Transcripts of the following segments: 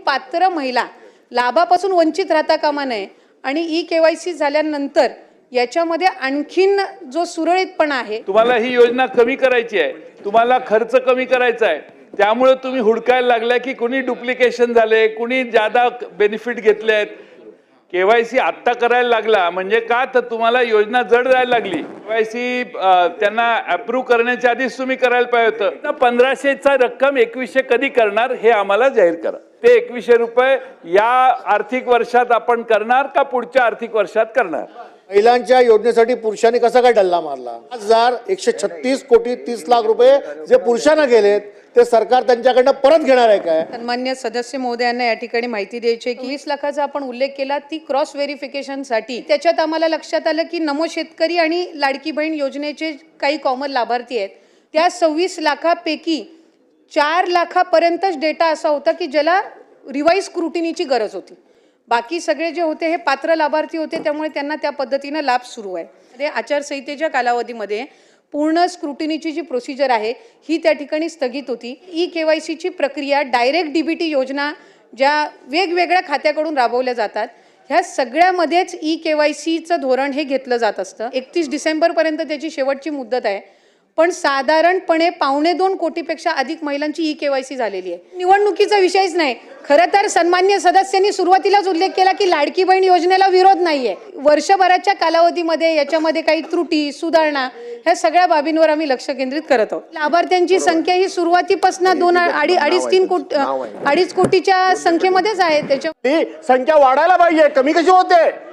पात्र महिला लाभापासून वंचित राहता कामा नये आणि ई-केवायसी झाल्यानंतर याच्यामध्ये आणखीन जो सुरळीतपणा आहे। तुम्हाला ही योजना कमी करायची आहे, तुम्हाला खर्च कमी करायचा आहे, त्यामुळे तुम्ही हुडकायला लागला की कुणी डुप्लिकेशन झाले, कुणी ज्यादा बेनिफिट घेतले आहेत। केवायसी आत्ता करायला लागला म्हणजे का, तर तुम्हाला योजना जड जायला लागली। केवायसी त्यांना अप्रूव्ह करण्याच्या आधीच तुम्ही करायला पाहिजे होतं। 1500चा रक्कम 2100 कधी करणार हे आम्हाला जाहीर करा। ते 2100 रुपये या आर्थिक वर्षात आपण करणार का पुढच्या आर्थिक वर्षात करणार? महिलांच्या योजनेसाठी पुरुषांनी कसा काय डल्ला मारला? 1,136 कोटी 30 लाख रुपये जे पुरुषांना गेलेत ते सरकार त्यांच्याकडनं परत घेणार आहे काय? सन्मान्य सदस्य महोदयांना या ठिकाणी माहिती द्यायची की 20 लाखाचा आपण उल्लेख केला ती क्रॉस व्हेरिफिकेशनसाठी। त्याच्यात आम्हाला लक्षात आलं की नमो शेतकरी आणि लाडकी बहीण योजनेचे काही कॉमन लाभार्थी आहेत, त्या 26 लाखापैकी 4 लाखापर्यंतच डेटा असा होता की ज्याला रिवाइज स्क्रुटिनीची गरज होती। बाकी सगळे जे होते हे पात्र लाभार्थी होते, त्यामुळे त्यांना त्या पद्धतीने लाभ सुरू आहे। आचारसंहितेच्या कालावधीमध्ये पूर्ण स्क्रुटिनीची जी प्रोसिजर आहे ही त्या ठिकाणी स्थगित होती। ई-केवायसीची प्रक्रिया डायरेक्ट डीबीटी योजना ज्या वेगवेगळ्या खात्याकडून राबवल्या जातात ह्या सगळ्यामध्येच ई-केवायसीचं धोरण हे घेतलं जात असतं। 31 डिसेंबरपर्यंत त्याची शेवटची मुदत आहे, पण साधारणपणे 2.25 कोटीपेक्षा अधिक महिलांची ई-केवायसी झालेली आहे। निवडणुकीचा विषयच नाही। खरं तर सन्मान्य सदस्यांनी सुरुवातीलाच उल्लेख केला की लाडकी बहीण योजनेला विरोध नाहीये। वर्षभराच्या कालावधीमध्ये याच्यामध्ये काही त्रुटी सुधारणा ह्या सगळ्या बाबींवर आम्ही लक्ष केंद्रित करत आहोत। लाभार्थ्यांची संख्या ही सुरुवातीपासून 2.5-3 कोटीच्या संख्येमध्येच आहे। त्याच्या ती संख्या वाढायला पाहिजे, कमी कशी होते?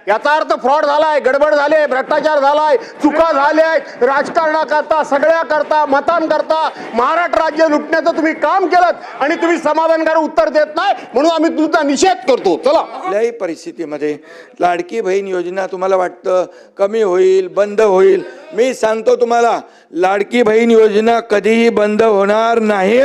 याचा अर्थ फ्रॉड झालाय, गडबड झाले, भ्रष्टाचार झालाय, चुका झाल्या, राजकारणाकरता सगळ्याकरता मतांकरता महाराष्ट्र राज्य लुटण्याचं तुम्ही काम केलं आणि तुम्ही समाधानकारक उत्तर देत नाही, म्हणून आम्ही तुमचा निषेध करतो। चला, कुठल्याही परिस्थितीमध्ये लाडकी बहीण योजना तुम्हाला वाटतं कमी होईल, बंद होईल, मी सांगतो तुम्हाला लाडकी बहीण योजना कधीही बंद होणार नाही।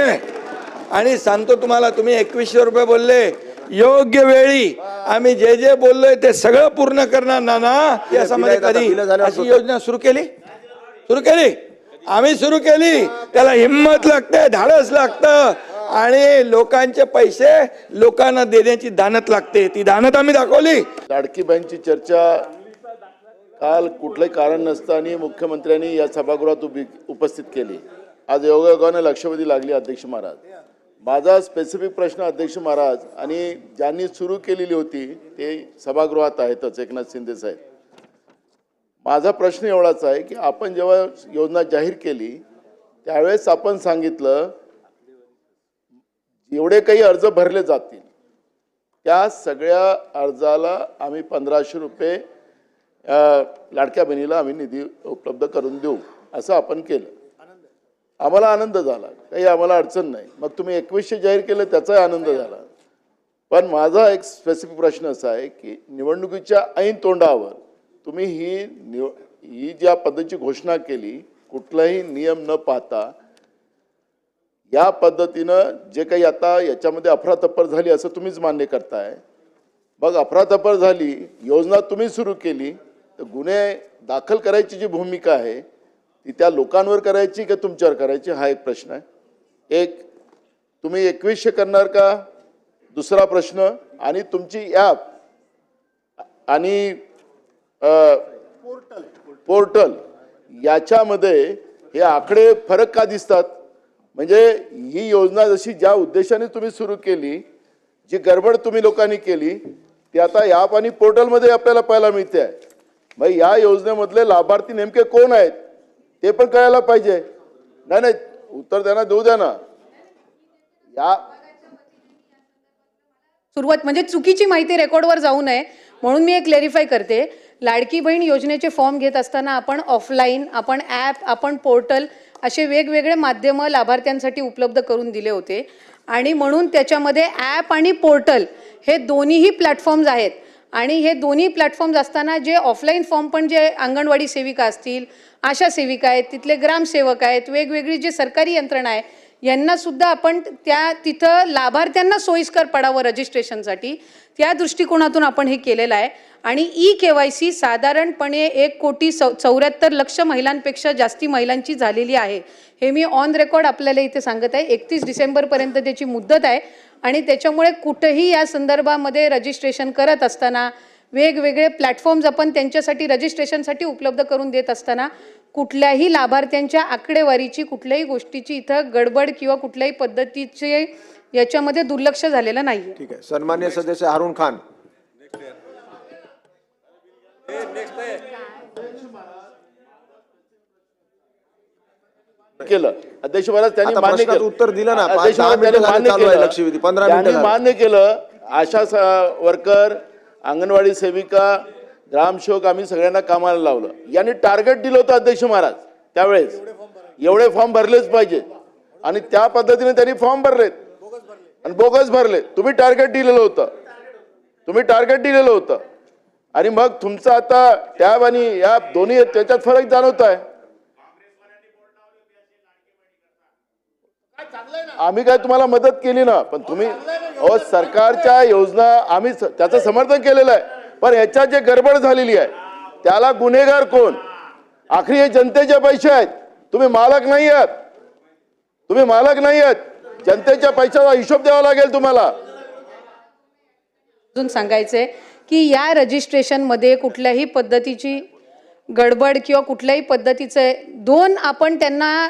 आणि सांगतो तुम्हाला, तुम्ही 2100 रुपये बोलले, योग्य वेळी आम्ही जे जे बोललोय ते सगळं पूर्ण करणार ना। याच्यामध्ये कधी अशी योजना सुरू केली आम्ही सुरू केली, त्याला हिम्मत लागते, धाडस लागतं आणि लोकांचे पैसे लोकांना देण्याची दानत लागते, ती दानत आम्ही दाखवली। लाडकी बहीणची चर्चा काल कुठलंही कारण नसताना मुख्यमंत्र्यांनी या सभागृहात उपस्थित केली। आज योगायोगाने लक्षवेधी लागली अध्यक्ष महाराज। माझा स्पेसिफिक प्रश्न अध्यक्ष महाराज आणि ज्यांनी सुरू केलेली होती ते सभागृहात आहेतच, एकनाथ शिंदे साहेब। माझा प्रश्न एवढाच आहे की आपण जेव्हा योजना जाहीर केली त्यावेळेस आपण सांगितलं एवढे काही अर्ज भरले जातील त्या सगळ्या अर्जाला आम्ही 1500 रुपये लाडक्या बहिणीला आम्ही निधी उपलब्ध करून देऊ असं आपण केलं। आम्हाला आनंद झाला, काही आम्हाला अडचण नाही। मग तुम्ही 2100 जाहीर केलं त्याचाही आनंद झाला। पण माझा एक स्पेसिफिक प्रश्न असा आहे की निवडणुकीच्या ऐन तोंडावर तुम्ही ही ज्या पद्धतीची घोषणा केली, कुठलाही नियम न पाहता या पद्धतीनं जे काही आता याच्यामध्ये अफरातफर झाली असं तुम्हीच मान्य करताय। मग अफरातफर झाली, योजना तुम्ही सुरू केली, तर गुन्हे दाखल करायची जी भूमिका आहे ती त्या लोकांवर करायची का तुमच्यावर करायची हा एक प्रश्न आहे। एक, तुम्ही 2100 करणार का? दुसरा प्रश्न, आणि तुमची ॲप आणि पोर्टल याच्यामध्ये हे आकडे फरक का दिसतात? म्हणजे ही योजना जशी ज्या उद्देशाने तुम्ही सुरू केली, जी गडबड तुम्ही लोकांनी केली ती आता ॲप आणि पोर्टलमध्ये आपल्याला पाहायला मिळते आहे। मग या योजनेमधले लाभार्थी नेमके कोण आहेत ते पण कळायला पाहिजे। नाही उत्तर द्या ना, देऊ द्या ना। या सुरुवात म्हणजे चुकीची माहिती रेकॉर्डवर जाऊ नये म्हणून मी एक क्लॅरिफाय करते। लाडकी बहीण योजनेचे फॉर्म घेत असताना आपण ऑफलाईन, आपण ॲप, आपण पोर्टल असे वेगवेगळे माध्यमं लाभार्थ्यांसाठी उपलब्ध करून दिले होते आणि म्हणून त्याच्यामध्ये ॲप आणि पोर्टल हे दोन्हीही प्लॅटफॉर्म्स आहेत। आणि हे दोन्ही प्लॅटफॉर्म्स असताना जे ऑफलाईन फॉर्म पण जे अंगणवाडी सेविका असतील, आशा सेविका आहेत, तिथले ग्रामसेवक आहेत, वेगवेगळी जे सरकारी यंत्रणा आहे यांना सुद्धा आपण तिथं लाभार्थ्यांना सोयीस्कर पडावं रजिस्ट्रेशनसाठी त्या दृष्टिकोनातून आपण हे केलेलं आहे। आणि ई-केवायसी साधारणपणे 1,74,00,000 महिलांपेक्षा जास्ती महिलांची झालेली आहे। हे मी ऑन रेकॉर्ड आपल्याला इथे सांगत आहे। 31 डिसेंबरपर्यंत त्याची मुदत आहे आणि त्याच्यामुळे कुठेही या संदर्भामध्ये रजिस्ट्रेशन करत असताना वेगवेगळे प्लॅटफॉर्म्स आपण त्यांच्यासाठी रजिस्ट्रेशनसाठी उपलब्ध करून देत असताना कुठल्याही लाभार्थ्यांच्या आकडेवारीची कुठल्याही गोष्टीची इथं गडबड किंवा कुठल्याही पद्धतीचे याच्यामध्ये दुर्लक्ष झालेलं नाही. ठीक आहे. सन्मान्य सदस्य हारून खान. केलं अध्यक्ष महाराज त्यांनी आता मान्य प्रश्नाचं केलं. उत्तर दिलं ना. अध्यक्ष 10 महाराज मिनिटं त्यांनी झाले मान्य चालू आहे केलं. लक्षवेधी. 15 त्यांनी मिनिटं झाली. मान्य केलं. आशा वर्कर, अंगणवाडी सेविका, ग्रामसेवक आम्ही सगळ्यांना कामाला लावलं. यांनी टार्गेट दिलं होतं अध्यक्ष महाराज त्यावेळेस, एवढे फॉर्म भरलेच पाहिजे आणि त्या पद्धतीने त्यांनी फॉर्म भरलेत आणि बोगस भरले. तुम्ही टार्गेट दिलेलं होतं आणि मग तुमचं आता टॅब आणि या दोन्ही त्याच्यात फरक जाणवत आहे. आम्ही काय तुम्हाला मदत केली ना, पण तुम्ही सरकारच्या योजना आम्ही त्याचं समर्थन केलेलं आहे, पण ह्याच्यात जे गडबड झालेली आहे त्याला गुन्हेगार कोण? आखरी हे जनतेचे पैसे आहेत. तुम्ही मालक नाही आहात. जनतेच्या पैशाचा हिशोब द्यावा लागेल तुम्हाला. अजून सांगायचंय की या रजिस्ट्रेशनमध्ये कुठल्याही पद्धतीची गडबड किंवा कुठल्याही पद्धतीचे 2 आपण त्यांना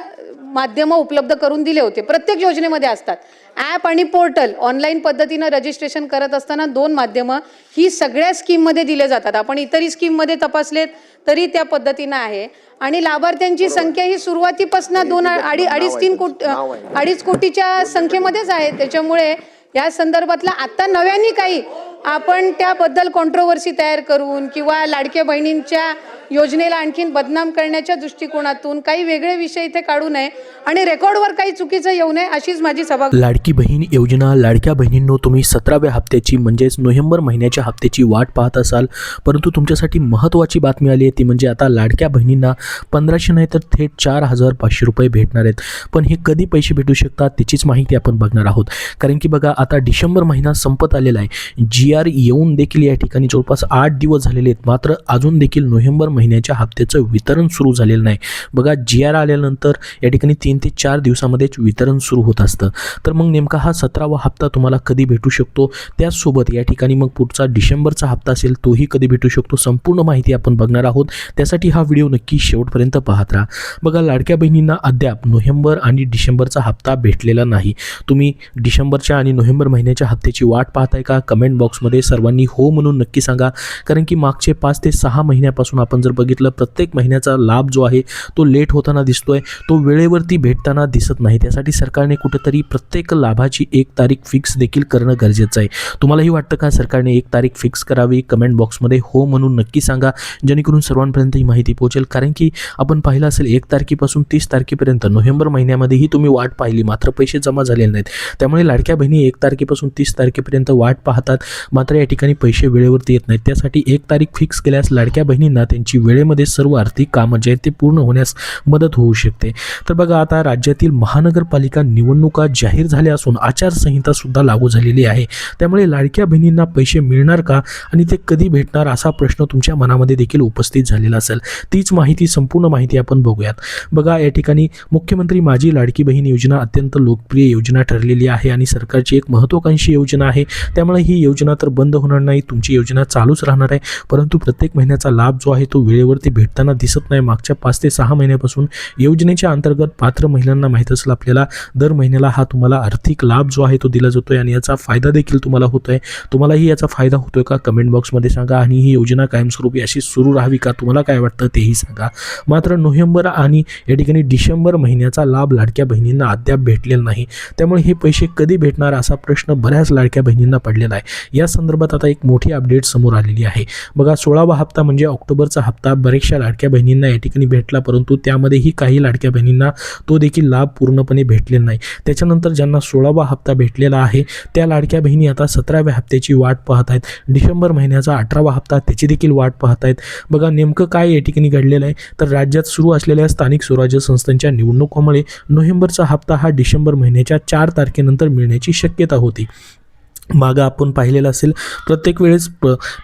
माध्यमं उपलब्ध करून दिले होते. प्रत्येक योजनेमध्ये असतात ॲप आणि पोर्टल. ऑनलाईन पद्धतीनं रजिस्ट्रेशन करत असताना 2 माध्यमं ही सगळ्या स्कीममध्ये दिले जातात. आपण इतरही स्कीममध्ये तपासलेत तरी त्या पद्धतीनं आहे आणि लाभार्थ्यांची संख्या ही सुरुवातीपासून 2-2.5 कोटीच्या संख्येमध्येच आहे. त्याच्यामुळे या संदर्भातला आता नव्याने काही आपण त्याबद्दल कॉन्ट्रोवर्सी तयार करून किंवा लाडक्या बहिणींच्या योजनेला आणखीन बदनाम करण्याच्या दृष्टिकोनातून काही वेगळे विषय इथे काढू नये आणि रेकॉर्डवर काही चुकीचं येऊ नये अशीच माझी सभा. लाडकी बहीण योजना, लाडक्या बहिणींनो, तुम्ही 17व्या हप्त्याची म्हणजेच नोव्हेंबर महिन्याच्या हप्त्याची वाट पाहत असाल, परंतु तुमच्यासाठी महत्त्वाची बातमी आली आहे. ती म्हणजे आता लाडक्या बहिणींना 1500 नाही तर थेट 4500 रुपये भेटणार आहेत. पण हे कधी पैसे भेटू शकतात त्याचीच माहिती आपण बघणार आहोत. कारण की बघा, आता डिसेंबर महिना संपत आलेला आहे. GR येऊन देखील या ठिकाणी जवळपास 8 दिवस झालेले आहेत, मात्र अजून देखील नोव्हेंबर महिन्याच्या हप्त्याचं वितरण सुरू झालेलं नाही. बघा, GR आल्यानंतर या ठिकाणी 3 ते 4 दिवसामध्येच वितरण सुरू होत असतं. तर मग नेमका हा 17वा हप्ता तुम्हाला कधी भेटू शकतो, त्याचसोबत या ठिकाणी मग पुढचा डिसेंबरचा हप्ता असेल तोही कधी भेटू शकतो, संपूर्ण माहिती आपण बघणार आहोत. त्यासाठी हा व्हिडिओ नक्की शेवटपर्यंत पाहत राहा. बघा, लाडक्या बहिणींना अद्याप नोव्हेंबर आणि डिसेंबरचा हप्ता भेटलेला नाही. तुम्ही डिसेंबरच्या आणि नोव्हेंबर महिन्याच्या हप्त्याची वाट पाहताय का? कमेंट बॉक्समध्ये सर्वांनी हो म्हणून नक्की सांगा. कारण की मागचे 5 ते 6 महिन्यापासून आपण जर बघितलं, प्रत्येक महिन्याचा लाभ जो आहे तो लेट होताना दिसतोय, तो वेळेवरती भेटताना दिसत नाही. त्यासाठी सरकारने कुठेतरी प्रत्येक लाभाची 1 तारीख फिक्स देखील करणं गरजेचं आहे. तुम्हालाही वाटतं का सरकारने 1 तारीख फिक्स करावी? कमेंट बॉक्समध्ये हो म्हणून नक्की सांगा, जेणेकरून सर्वांपर्यंत ही माहिती पोहोचेल. कारण की आपण पाहिलं असेल 1 तारखेपासून 30 तारखेपर्यंत नोव्हेंबर महिन्यामध्येही तुम्ही वाट पाहिली, मात्र पैसे जमा झालेले नाहीत. त्यामुळे लाडक्या बहिणी 1 तारखेपासून 30 तारखेपर्यंत वाट पाहतात, मात्र या ठिकाणी पैसे वेळेवरती येत नाहीत. त्यासाठी 1 तारीख फिक्स केल्यास लाडक्या बहिणींना त्यांची वेळेमध्ये सर्व आर्थिक कामं जे आहेत ते पूर्ण होण्यास मदत होऊ शकते. तर बघा, आता राज्यातील महानगरपालिका निवडणुका जाहीर झाल्या असून आचारसंहिता सुद्धा लागू झालेली आहे. त्यामुळे लाडक्या बहिणींना पैसे मिळणार का आणि ते कधी भेटणार असा प्रश्न तुमच्या मनामध्ये देखील उपस्थित झालेला असेल. तीच माहिती, संपूर्ण माहिती आपण बघूयात. बघा, या ठिकाणी मुख्यमंत्री माझी लाडकी बहीण योजना अत्यंत लोकप्रिय योजना ठरलेली आहे आणि सरकारची एक महत्त्वाकांक्षी योजना आहे. त्यामुळे ही योजना तर बंद होणार नाही, तुमची योजना चालूच राहणार आहे. परंतु प्रत्येक महिन्याचा लाभ जो आहे तो वेळेवरती भेटताना दिसत नाही. मागच्या 5 ते 6 महिन्यापासून योजनेच्या अंतर्गत पात्र महिलांना माहीत असेल आपल्याला, दर महिन्याला हा तुम्हाला आर्थिक लाभ जो आहे तो दिला जातोय आणि याचा फायदा देखील तुम्हाला होतोय. तुम्हालाही याचा फायदा होतोय का? कमेंट बॉक्समध्ये सांगा. आणि ही योजना कायमस्वरूपी अशी सुरू राहावी का? तुम्हाला काय वाटतं तेही सांगा. मात्र नोव्हेंबर आणि या ठिकाणी डिसेंबर महिन्याचा लाभ लाडक्या बहिणींना अद्याप भेटलेला नाही. त्यामुळे हे पैसे कधी भेटणार असा प्रश्न बऱ्याच लाडक्या बहिणींना पडलेला आहे. या संदर्भात आता एक मोठी अपडेट समोर आलेली आहे. बघा, 16वा हप्ता म्हणजे ऑक्टोबरचा हप्ता बऱ्याचशा लाडक्या बहिणींना या ठिकाणी भेटला, परंतु त्यामध्येही काही लाडक्या बहिणींना तो देखील लाभ पूर्णपणे भेटलेला नाही. त्याच्यानंतर ज्यांना 16वा हप्ता भेटलेला आहे त्या लाडक्या बहिणी आता 17व्या हप्त्याची वाट पाहत आहेत. डिसेंबर महिन्याचा 18वा हप्ता त्याची देखील वाट पाहत आहेत. बघा, नेमकं काय या ठिकाणी घडलेलं आहे तर राज्यात सुरू असलेल्या स्थानिक स्वराज्य संस्थांच्या निवडणुकांमुळे नोव्हेंबरचा हप्ता हा डिसेंबर महिन्याच्या 4 तारखेनंतर मिळण्याची शक्यता होती. मागं आपण पाहिलेलं असेल प्रत्येक वेळेस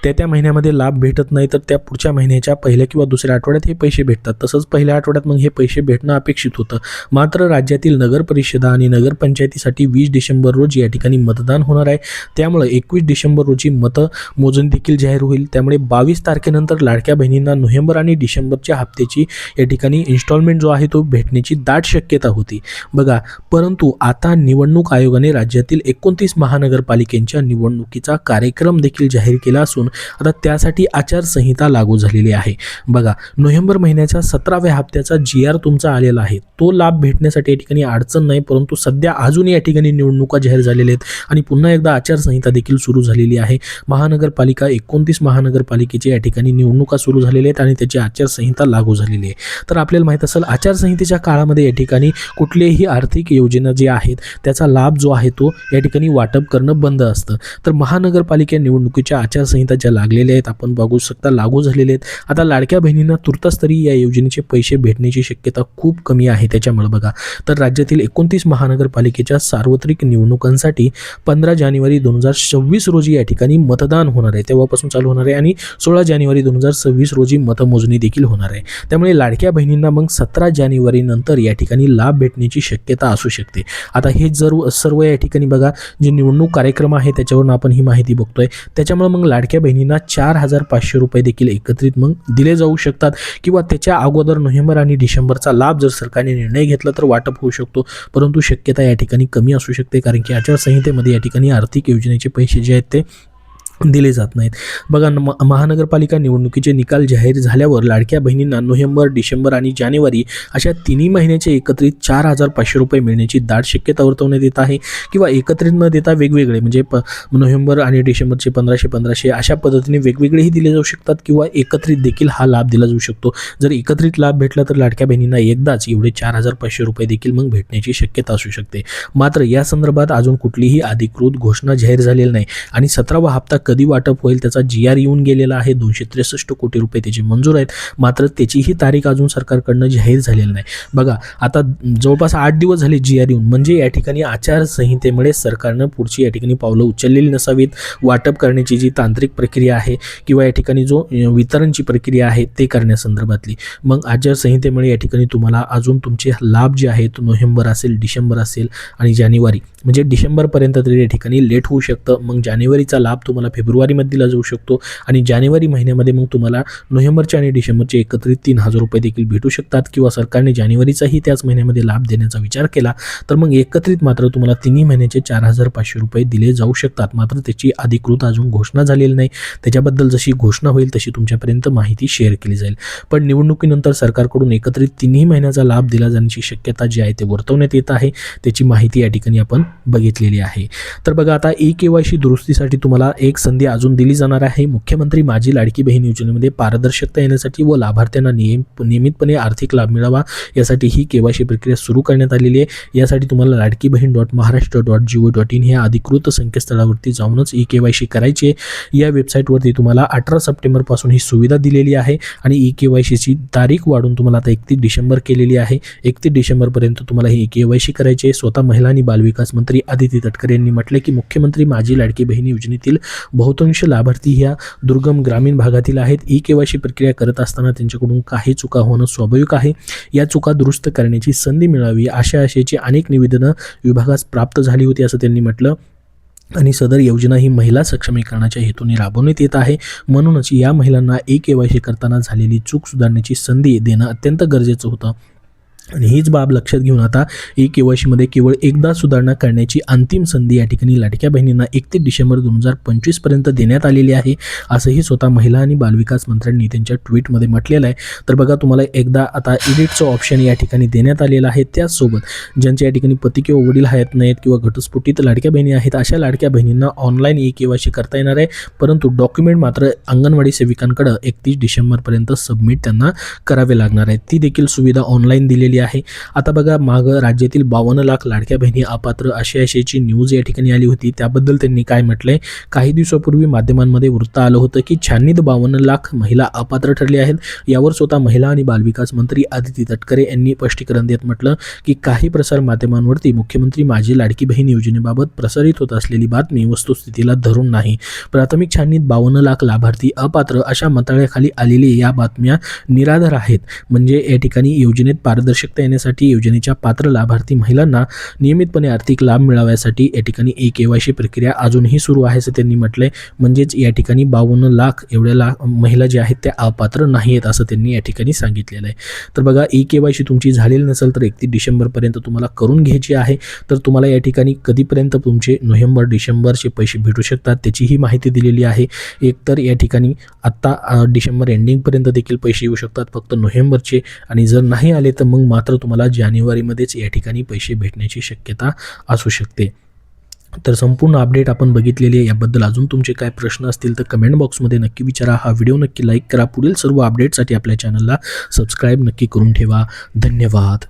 त्या महिन्यामध्ये लाभ भेटत नाही तर त्या पुढच्या महिन्याच्या पहिल्या किंवा दुसऱ्या आठवड्यात हे पैसे भेटतात. तसंच पहिल्या आठवड्यात मग हे पैसे भेटणं अपेक्षित होतं. मात्र राज्यातील नगर परिषदा आणि नगरपंचायतीसाठी 20 डिसेंबर रोजी या ठिकाणी मतदान होणार आहे. त्यामुळे 21 डिसेंबर रोजी मतमोजणी देखील जाहीर होईल. त्यामुळे 22 तारखेनंतर लाडक्या बहिणींना नोव्हेंबर आणि डिसेंबरच्या हप्त्याची या ठिकाणी इन्स्टॉलमेंट जो आहे तो भेटण्याची दाट शक्यता होती बघा. परंतु आता निवडणूक आयोगाने राज्यातील 29 महानगरपालिकेच्या निवडणुकीचा कार्यक्रम देखील जाहीर केला असून आता त्यासाठी आचारसंहिता लागू झालेली आहे बघा. नोव्हेंबर महिन्याच्या 17व्या हप्त्याचा GR तुमचा आलेला आहे. तो लाभ भेटण्यासाठी या ठिकाणी अडचण नाही. परंतु सध्या अजून या ठिकाणी निवडणुका जाहीर झालेल्या आहेत आणि पुन्हा एकदा आचारसंहिता देखील सुरू झालेली आहे. महानगरपालिका 29 महानगरपालिकेच्या या ठिकाणी निवडणुका सुरू झालेल्या आहेत आणि त्याची आचारसंहिता लागू झालेली आहे. तर आपल्याला माहीत असेल आचारसंहितेच्या काळामध्ये या ठिकाणी कुठलेही आर्थिक योजना जे आहेत त्याचा लाभ जो आहे तो या ठिकाणी वाटप करणं बंद असतं. तर महानगरपालिका निवडणुकीच्या आचारसंहिता ज्या लागलेल्या आहेत आपण बघू शकता लागू झालेले आहेत. आता लाडक्या बहिणींना तुर्तास तरी या योजनेचे पैसे भेटण्याची शक्यता खूप कमी आहे. त्याच्यामुळे बघा तर राज्यातील 29 महानगरपालिकेच्या सार्वत्रिक निवडणुकांसाठी 15 जानेवारी 2026 रोजी या ठिकाणी मतदान होणार आहे. तेव्हापासून चालू होणार आहे आणि 16 जानेवारी 2026 रोजी मतमोजणी देखील होणार आहे. त्यामुळे लाडक्या बहिणींना मग 17 जानेवारी नंतर या ठिकाणी लाभ भेटण्याची शक्यता असू शकते. आता हे सर्व या ठिकाणी बघा जे निवडणूक कार्यक्रम आहे त्याच्यावरून आपण ही माहिती बघतोय. त्याच्यामुळे मग लाडक्या बहिणींना 4,500 रुपये देखील एकत्रित मग दिले जाऊ शकतात किंवा त्याच्या अगोदर नोव्हेंबर आणि डिसेंबरचा लाभ जर सरकारने निर्णय घेतला तर वाटप होऊ शकतो. परंतु शक्यता या ठिकाणी कमी असू शकते कारण की आचारसंहितेमध्ये या ठिकाणी आर्थिक योजनेचे पैसे जे आहेत ते दिले जात नाहीत बघा. महानगरपालिका निवडणुकीचे निकाल जाहीर झाल्यावर लाडक्या बहिणींना नोव्हेंबर, डिसेंबर आणि जानेवारी अशा तिन्ही महिन्याचे एकत्रित 4,500 रुपये मिळण्याची दाट शक्यता वर्तवण्यात येत आहे किंवा एकत्रित न देता वेगवेगळे म्हणजे नोव्हेंबर आणि डिसेंबरचे 1500 अशा पद्धतीने वेगवेगळेही दिले जाऊ शकतात किंवा एकत्रित देखील हा लाभ दिला जाऊ शकतो. जर एकत्रित लाभ भेटला तर लाडक्या बहिणींना एकदाच एवढे 4,500 रुपये देखील मग भेटण्याची शक्यता असू शकते. मात्र या संदर्भात अजून कुठलीही अधिकृत घोषणा जाहीर झालेली नाही आणि 17वा हप्ता कधी वाटप होईल त्याचा GR येऊन गेलेला आहे. 263 कोटी रुपये त्याची मंजूर आहेत. मात्र त्याचीही तारीख अजून सरकारकडनं जाहीर झालेली नाही बघा. आता जवळपास 8 दिवस झाले GR येऊन म्हणजे या ठिकाणी आचारसंहितेमुळे सरकारनं पुढची या ठिकाणी पावलं उचललेली नसावीत. वाटप करण्याची जी तांत्रिक प्रक्रिया आहे किंवा या ठिकाणी जो वितरणची प्रक्रिया आहे ते करण्यासंदर्भातली मग आचारसंहितेमुळे या ठिकाणी तुम्हाला अजून तुमचे लाभ जे आहेत नोव्हेंबर असेल, डिसेंबर असेल आणि जानेवारी म्हणजे डिसेंबरपर्यंत तरी या ठिकाणी लेट होऊ शकतं. मग जानेवारीचा लाभ तुम्हाला फेब्रुवारीमध्ये दिला जाऊ शकतो आणि जानेवारी महिन्यामध्ये मग तुम्हाला नोव्हेंबरचे आणि डिसेंबरचे एकत्रित 3,000 रुपये देखील भेटू शकतात किंवा सरकारने जानेवारीचाही त्याच महिन्यामध्ये लाभ देण्याचा विचार केला तर मग एकत्रित मात्र तुम्हाला तिन्ही महिन्याचे 4,500 रुपये दिले जाऊ शकतात. मात्र त्याची अधिकृत अजून घोषणा झालेली नाही. त्याच्याबद्दल जशी घोषणा होईल तशी तुमच्यापर्यंत माहिती शेअर केली जाईल. पण निवडणुकीनंतर सरकारकडून एकत्रित तिन्ही महिन्याचा लाभ दिला जाण्याची शक्यता जी आहे ते वर्तवण्यात येत आहे. त्याची माहिती या ठिकाणी आपण बघितलेली आहे. तर बघा आता eKYC दुरुस्तीसाठी तुम्हाला एक संधी अजून दिली जाणार आहे. मुख्यमंत्री माझी लाडकी बहीण योजनेमध्ये पारदर्शकता येण्यासाठी व लाभार्थ्यांना नियमितपणे आर्थिक लाभ मिळावा यासाठी ही KYC प्रक्रिया सुरू करण्यात आलेली आहे. यासाठी तुम्हाला ladkibahin.maharashtra.gov.in ह्या अधिकृत संकेतस्थळावरती जाऊनच eKYC करायची आहे. या वेबसाईटवरती तुम्हाला 18 सप्टेंबरपासून ही सुविधा दिलेली आहे आणि eKYCची तारीख वाढून तुम्हाला आता 31 डिसेंबर केलेली आहे. 31 डिसेंबरपर्यंत तुम्हाला ही eKYC करायची आहे. स्वतः महिला आणि बालविकास मंत्री आदिती तटकरे यांनी म्हटले की मुख्यमंत्री माझी लाडकी बहीण योजनेतील बहुतांश लाभार्थी ह्या दुर्गम ग्रामीण भागातील आहेत. eKYC प्रक्रिया करत असताना त्यांच्याकडून काही चुका होणं स्वाभाविक आहे. या चुका दुरुस्त करण्याची संधी मिळावी अशा आशयाची अनेक निवेदनं विभागास प्राप्त झाली होती असं त्यांनी म्हटलं आणि सदर योजना ही महिला सक्षमीकरणाच्या हेतूने राबवण्यात येत आहे. म्हणूनच या महिलांना eKYC करताना झालेली चूक सुधारण्याची संधी देणं अत्यंत गरजेचं होतं आणि हीच बाब लक्षात घेऊन आता eKYCमध्ये केवळ एकदा सुधारणा करण्याची अंतिम संधी या ठिकाणी लाडक्या बहिणींना 31 डिसेंबर 2025 पर्यंत देण्यात आलेली आहे असंही स्वतः महिला आणि बालविकास मंत्र्यांनी त्यांच्या ट्विटमध्ये म्हटलेलं आहे. तर बघा तुम्हाला एकदा आता एडिटचं ऑप्शन या ठिकाणी देण्यात आलेलं आहे. त्याचसोबत ज्यांच्या या ठिकाणी पती किंवा वडील आहेत नाहीत किंवा घटस्फोटित लाडक्या बहिणी आहेत अशा लाडक्या बहिणींना ऑनलाईन eKYC करता येणार आहे. परंतु डॉक्युमेंट मात्र अंगणवाडी सेविकांकडे 31 डिसेंबरपर्यंत सबमिट त्यांना करावे लागणार आहे. ती देखील सुविधा ऑनलाईन दिलेली दिलेली आहे. आता बघा मागं राज्यातील 52 लाख लाडक्या बहिणी अपात्र अशी न्यूज या ठिकाणी आली होती. त्याबद्दल त्यांनी काय म्हटलंय, काही दिवसापूर्वी माध्यमांमध्ये वृत्त आलं होतं की 52 लाख महिला अपात्र ठरल्या आहेत. यावर स्वतः महिला आणि बालविकास मंत्री आदिती तटकरे यांनी स्पष्टीकरण देत म्हटलं की काही प्रसार माध्यमांवरती मुख्यमंत्री माझी लाडकी बहीण योजनेबाबत प्रसारित होत असलेली बातमी वस्तुस्थितीला धरून नाही. प्राथमिक छाननीत 52 लाख लाभार्थी अपात्र अशा मंत्रालयाखाली आलेली या बातम्या निराधार आहेत. म्हणजे या ठिकाणी योजनेत पारदर्शकता येण्यासाठी योजनेच्या पात्र लाभार्थी महिलांना नियमितपणे आर्थिक लाभ मिळाव्यासाठी या ठिकाणी KYC प्रक्रिया अजूनही सुरू आहे असं त्यांनी म्हटलंय. म्हणजेच या ठिकाणी 52 लाख एवढ्या महिला ज्या आहेत त्या अपात्र नाही आहेत असं त्यांनी या ठिकाणी सांगितलेलं आहे. तर बघा KYC तुमची झालेली नसेल तर 31 डिसेंबरपर्यंत तुम्हाला करून घ्यायची आहे. तर तुम्हाला या ठिकाणी कधीपर्यंत तुमचे नोव्हेंबर डिसेंबरचे पैसे भेटू शकतात त्याची ही माहिती दिलेली आहे. एकतर या ठिकाणी आत्ता डिसेंबर एंडिंगपर्यंत देखील पैसे येऊ शकतात फक्त नोव्हेंबरचे, आणि जर नाही आले तर मग मात्र तुम्हाला जानेवारीमध्येच या ठिकाणी पैसे भेटण्याची शक्यता असू शकते. तर संपूर्ण अपडेट आपण बघितलेली आहे. याबद्दल अजून तुमचे काय प्रश्न असतील तर कमेंट बॉक्समध्ये नक्की विचारा. हा व्हिडिओ नक्की लाईक करा. पुढील सर्व अपडेटसाठी आपल्या चॅनलला सबस्क्राईब नक्की करून ठेवा. धन्यवाद.